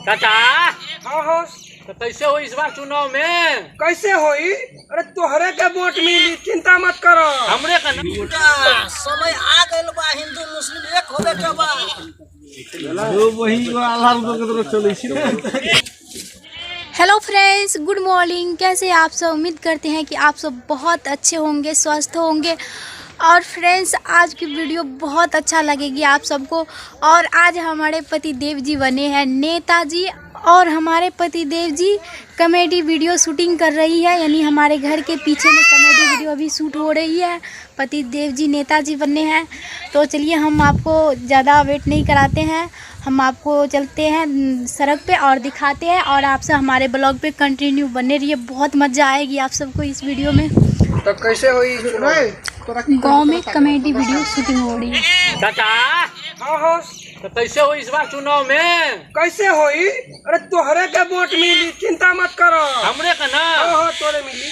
चाचा हाँ हाँ तो कैसे हो इस बार चुनाव में? कैसे होई? अरे तोहरे के वोट मिली, चिंता मत करो। हमरे का समय आ गइल बा, हिंदू मुस्लिम एक होवे के बा। वही वाला तो चले छी। Hello friends, good morning. कैसे आप सब? उम्मीद करते हैं कि आप सब बहुत अच्छे होंगे, स्वस्थ होंगे। और फ्रेंड्स, आज की वीडियो बहुत अच्छा लगेगी आप सबको। और आज हमारे पति देव जी बने हैं नेताजी, और हमारे पति Dev ji comedy video shooting कर रही है, यानी हमारे घर के पीछे में कॉमेडी वीडियो अभी शूट हो रही है। पति देव जी नेताजी बनने हैं। तो चलिए, हम आपको ज़्यादा वेट नहीं कराते हैं, हम आपको चलते हैं सड़क पे और दिखाते हैं। और आपसे हमारे ब्लॉग पे कंटिन्यू बने रहिए, बहुत मज़ा आएगी आप सबको इस वीडियो में। तो कैसे होई? गांव में कॉमेडी वीडियो शूटिंग हो रही है। चाचा हाँ हाँ तो कैसे हो इस बार चुनाव में? कैसे होई? अरे तोहरे के वोट मिली, चिंता मत करो। हमरे का ना हाँ हाँ तोरे मिली।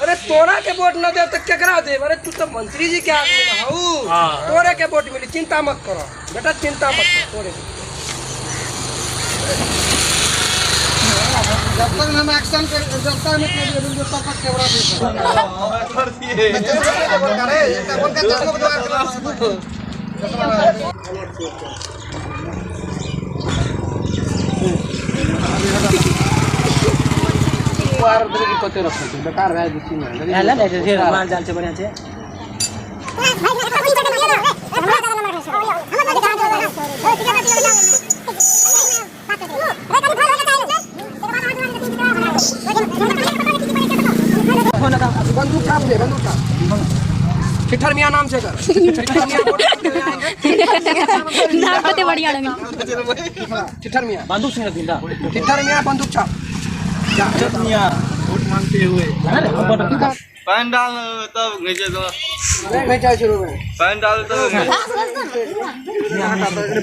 अरे तोरा के वोट न दे तो केकरा दे? अरे तू तो मंत्री जी के आदमी ना हऊ। हाँ। तोरे के वोट मिली, चिंता मत करो बेटा, चिंता मत करो। तोरे जब तक हम एक्शन कर, जब तक हम तब तक कैमरा बंदूक छाप दे, बंदूक छाप। ठिठर मियाँ नाम से कर। नाम पते बढ़िया लगे। ठिठर मियाँ बंदूक से दिंदा ठिठर मियाँ बंदूक छाप। मियां वोट मांगते हुए पैन डाल तब घिंचे तो नहीं भेजा शुरू में पैन डाल तब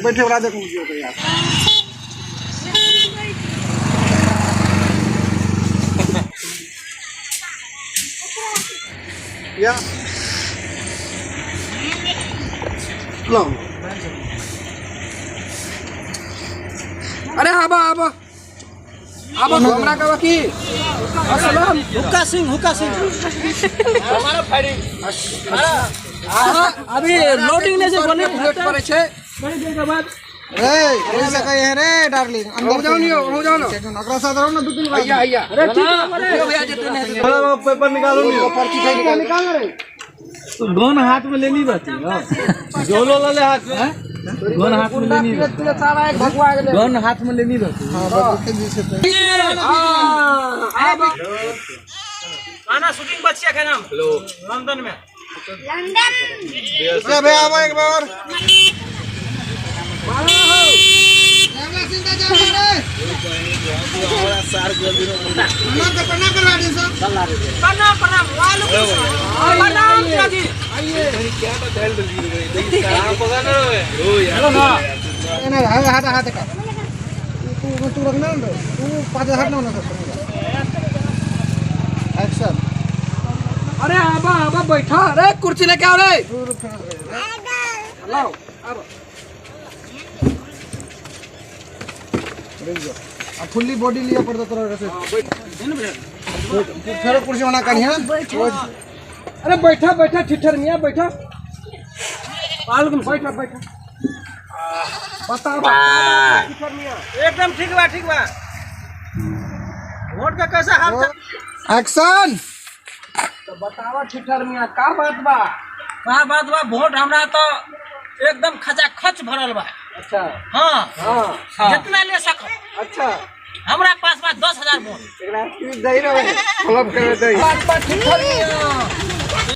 बैठे वाला देख मुझे तो यार। या लो अरे आबा आबा आबा हमरा का वकील अस्सलाम। हुक्का सिंह हमारा फायरिंग अभी लोडिंग ने से बने वेट करे छे बड़ी देर के बाद। ए ऐसा कहे है रे डार्लिंग, अंदर जाओ नहीं हो जाओ ना नकरा साथ रहो ना, दो तीन भैया भैया। अरे ठीक है, भैया जितने हैं पेपर निकालो नहीं पर्ची खाई निकाल रे। तो दोन हाथ में लेनी बात है, जोलो ले हाथ में, दोन हाथ में लेनी बात, पूरा सारा एक भगवा के ले। दोन हाथ में लेनी बात। हां गाना शूटिंग बच्चिया का नाम लंदन में। अरे भैया आवा एक बार अरे आबा आबा बैठा रे, कुर्सी लेके आओ रे। लाओ अब फुल्ली बॉडी लिया पड़ता तरह से। फिर कुर्सी बना कर अरे बैठा बैठा ठिठर मियाँ बैठा, बैठा बैठा बता ठिठर मियाँ। एकदम ठीक बा। वोट का कैसा हाल था? एक्शन। तो बतावा ठिठर मियाँ का बात बा? वोट हमरा तो एकदम खचाखच भरल बा। अच्छा हाँ हाँ जितना ले सको। अच्छा हमरा पास 10,000 वोट। एकरा दही रहो, फ्लॉप कर दही। बात ठिठर मियाँ